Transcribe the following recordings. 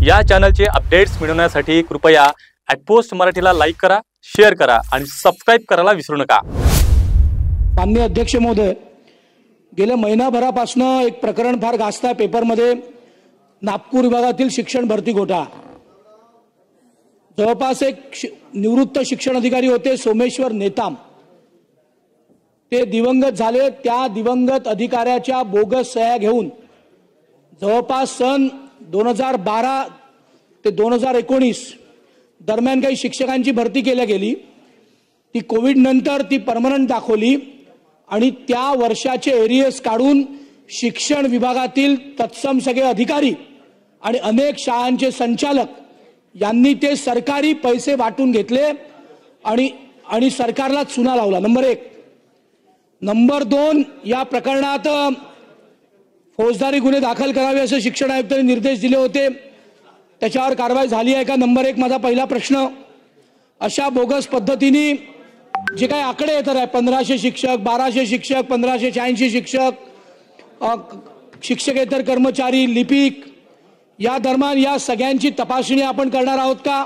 या चॅनलचे अपडेट्स मिळवण्यासाठी कृपया @पोस्ट मराठीला लाईक करा, शेअर करा आणि सबस्क्राइब करायला विसरू नका। माननीय अध्यक्ष महोदय, गेल्या महिनाभरापासून एक प्रकरण फार गाजतं आहे पेपरमध्ये। नागपूर विभागातील शिक्षण भरती घोटाळा। जवळपास एक निवृत्त शिक्षण अधिकारी होते सोमेश्वर नेताम, ते दिवंगत झाले। त्या दिवंगत अधिकाऱ्याच्या बोगस सह्या घेऊन जवळपास सन 2012 ते 2019 दरम्यान काही शिक्षकांची भरती केली गेली। ती कोविड नंतर ती परमनंट दाखवली आणि त्या वर्षाचे एरियर्स काढून शिक्षण विभागातील तत्सम सगळे अधिकारी आणि अनेक शाळांचे संचालक यांनी ते सरकारी पैसे वाटून घेतले आणि सरकारला चुना लावला। नंबर 1। नंबर 2, या प्रकरणात फौजदारी गुन्हे दाखल करावे असे शिक्षण आयुक्तांनी निर्देश दिले होते। त्याच्यावर कारवाई झाली आहे का? नंबर 1 माझा पहिला प्रश्न। अशा बोगस पद्धतीने जे काही आकडे येतात आहे 1500 शिक्षक, 1200 शिक्षक, 1586 शिक्षक, शिक्षकेतर कर्मचारी, लिपिक, या दरम्यान या सगळ्यांची तपासणी आपण करणार आहोत का?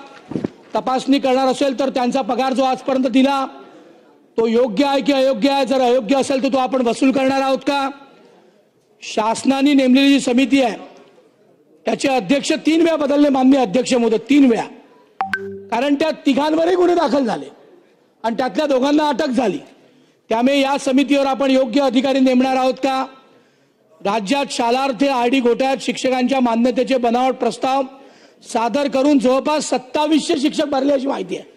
तपासणी करणार असेल तर त्यांचा पगार जो आजपर्यंत दिला तो योग्य आहे की अयोग्य आहे? जर अयोग्य असेल तर तो आपण वसूल करणार आहोत का? शासनाने नेमलेली जी समिती आहे त्याचे अध्यक्ष 3 वेळा बदलले माननीय अध्यक्ष महोदय, 3 वेळा, कारण त्या तिघांवरही गुन्हे दाखल झाले आणि त्यातल्या दोघांना अटक झाली। त्यामुळे या समितीवर आपण योग्य अधिकारी नेमणार आहोत का? राज्यात शालार्थ आयडी घोटाळ्यात शिक्षकांच्या मान्यतेचे बनावट प्रस्ताव सादर करून जवळपास 2700 शिक्षक भरले अशी माहिती आहे।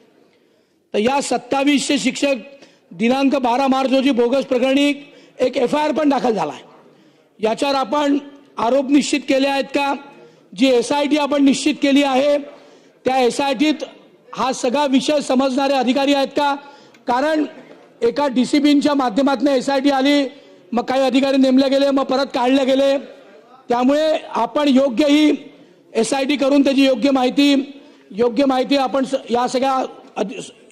तर या 2700 शिक्षक दिनांक 12 मार्च रोजी बोगस प्रकरणी एक FIR पण दाखल झाला आहे। याच्यावर आपण आरोप निश्चित केले आहेत का? जी SIT आपण निश्चित केली आहे त्या SITत हा सगळा विषय समजणारे अधिकारी आहेत का? कारण एका DCPच्या माध्यमातून SIT आली, मग काही अधिकारी नेमले गेले, मग परत काढले गेले। त्यामुळे आपण योग्य ही SIT करून त्याची योग्य माहिती आपण या सगळ्या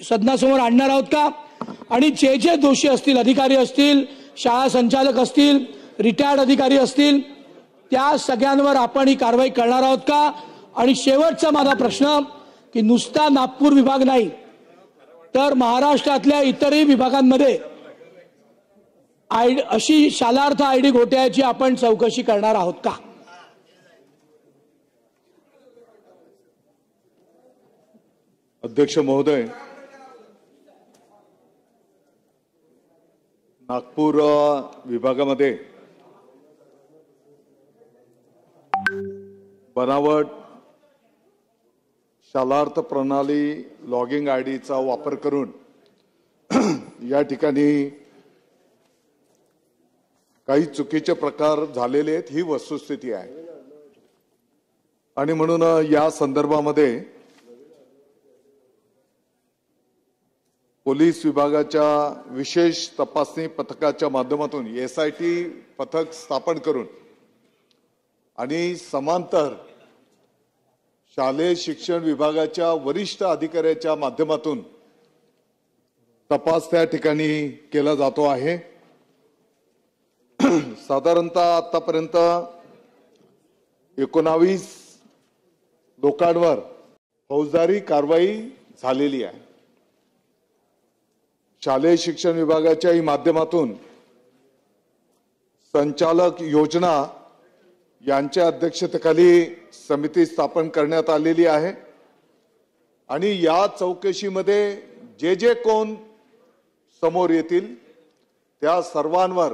सदनासमोर आणणार आहोत का? आणि जे दोषी असतील, अधिकारी असतील, शाळा संचालक असतील, रिटायर्ड अधिकारी असतील, त्या सगळ्यांवर आपण ही कारवाई करणार आहोत का? आणि शेवटचा माझा प्रश्न की नुसता नागपूर विभाग नाही तर महाराष्ट्रातल्या इतरही विभागांमध्ये अशी शालार्थ आयडी घोटाळ्याची आपण चौकशी करणार आहोत का? अध्यक्ष महोदय, नागपूर विभागामध्ये बनावट शालार्थ प्रणाली लॉगिंग आयडीचा वापर करून या ठिकाणी काही चुकीचे प्रकार झालेले आहेत, ही वस्तुस्थिती आहे। आणि म्हणून या संदर्भामध्ये पोलीस विभागाच्या विशेष तपासणी पथकाच्या माध्यमातून SIT पथक स्थापन करून आणि समांतर शालेय शिक्षण विभागाच्या वरिष्ठ अधिकाऱ्याच्या माध्यमातून तपास त्या ठिकाणी केला जातो आहे। साधारणतः आतापर्यंत 19 लोकांवर फौजदारी कारवाई झालेली आहे। शालेय शिक्षण विभागाच्या माध्यमातून संचालक योजना यांच्या अध्यक्षतेखाली समिती स्थापन करण्यात आलेली आहे आणि या चौकशीमध्ये जे कोण समोर येतील त्या सर्वांवर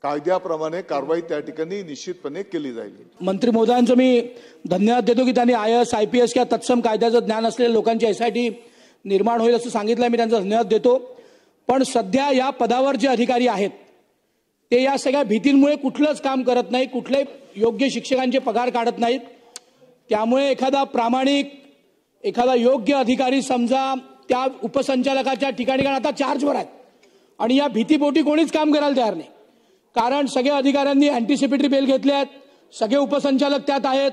कायद्याप्रमाणे कारवाई त्या ठिकाणी निश्चितपणे केली जाईल। मंत्री महोदयांचं मी धन्यवाद देतो की त्यांनी IAS IPS किंवा तत्सम कायद्याचं ज्ञान असलेल्या लोकांची SIT निर्माण होईल असं सांगितलं, मी त्यांचा धन्यवाद देतो। पण सध्या या पदावर जे अधिकारी आहेत ते या सगळ्या भीतींमुळे कुठलंच काम करत नाही, कुठले योग्य शिक्षकांचे पगार काढत नाहीत। त्यामुळे एखादा प्रामाणिक, एखादा योग्य अधिकारी समजा त्या उपसंचालकाच्या ठिकाणी आता चार्जवर आहेत आणि या भीतीपोटी कोणीच काम करायला तयार नाही, कारण सगळ्या अधिकाऱ्यांनी अँटिसिपेटरी बेल घेतले आहेत, सगळे उपसंचालक त्यात आहेत,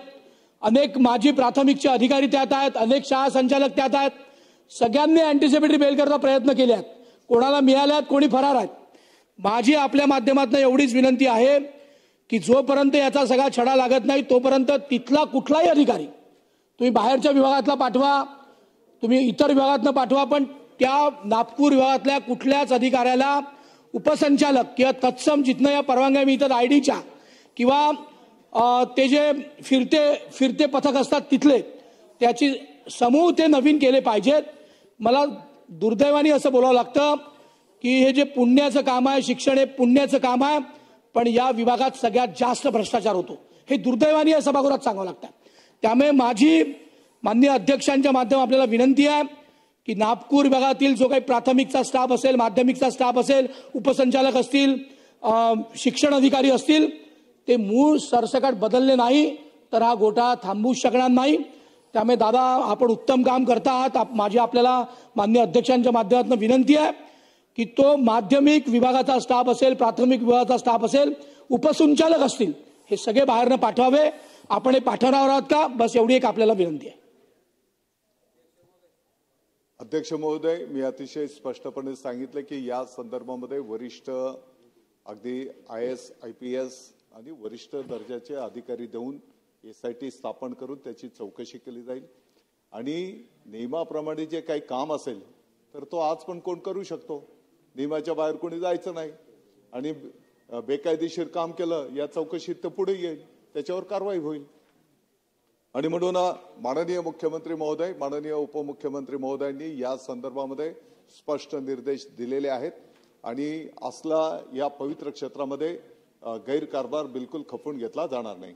अनेक माजी प्राथमिकचे अधिकारी त्यात आहेत, अनेक शाळा संचालक त्यात आहेत। सगळ्यांनी अँटिसिपेटरी बेल करता प्रयत्न केले आहेत, कोणाला मिळाल्यात, कोणी फरार आहेत। माझी आपल्या माध्यमातून एवढीच विनंती आहे की जोपर्यंत याचा सगळा छडा लागत नाही तोपर्यंत तिथला कुठलाही अधिकारी, तुम्ही बाहेरच्या विभागातला पाठवा, तुम्ही इतर विभागातनं पाठवा, पण त्या नागपूर विभागातल्या कुठल्याच अधिकाऱ्याला उपसंचालक किंवा तत्सम जिथनं या परवानग्या मिळतात आयडीच्या किंवा ते जे फिरते पथक असतात तिथले, त्याची समूह ते नवीन केले पाहिजेत. मला दुर्दैवाने असं बोलावं लागतं की हे जे पुण्याचं काम आहे, शिक्षण हे पुण्याचं काम आहे, पण या विभागात सगळ्यात जास्त भ्रष्टाचार होतो. हे दुर्दैवाने या सभागृहात सांगावं लागतं. त्यामुळे माझी माननीय अध्यक्षांच्या माध्यमातून आपल्याला विनंती आहे की नागपूर विभागातील जो काही प्राथमिकचा स्टाफ असेल, माध्यमिकचा स्टाफ असेल, उपसंचालक असतील, शिक्षण अधिकारी असतील, ते मूळ सरसकट बदलले नाही तर हा घोटाळा थांबू शकणार नाही. त्यामुळे दादा, आपण उत्तम काम करता आहात. माझी आपल्याला माननीय अध्यक्षांच्या माध्यमातून विनंती आहे की तो माध्यमिक विभागाचा स्टाफ असेल, प्राथमिक विभागाचा स्टाफ असेल, उपसंचालक असतील, हे सगळे बाहेरनं पाठवावे. आपण हे पाठवणार आहात का? बस एवढी एक आपल्याला विनंती आहे. अध्यक्ष महोदय, मी अतिशय स्पष्टपणे सांगितलं की या संदर्भामध्ये वरिष्ठ अगदी IAS, IPS आणि वरिष्ठ दर्जाचे अधिकारी देऊन SIT स्थापन करून त्याची चौकशी केली जाईल. आणि नियमाप्रमाणे जे काही काम असेल तर तो आज पण कोण करू शकतो. नियमाच्या बाहेर कोणी जायचं नाही आणि बेकायदेशीर काम केलं या चौकशीत तर पुढे येईल, त्याच्यावर कारवाई होईल. आणि म्हणून माननीय मुख्यमंत्री महोदय, माननीय उपमुख्यमंत्री महोदयांनी या संदर्भामध्ये स्पष्ट निर्देश दिलेले आहेत आणि असला या पवित्र क्षेत्रामध्ये गैरकारभार बिलकुल खपून घेतला जाणार नाही.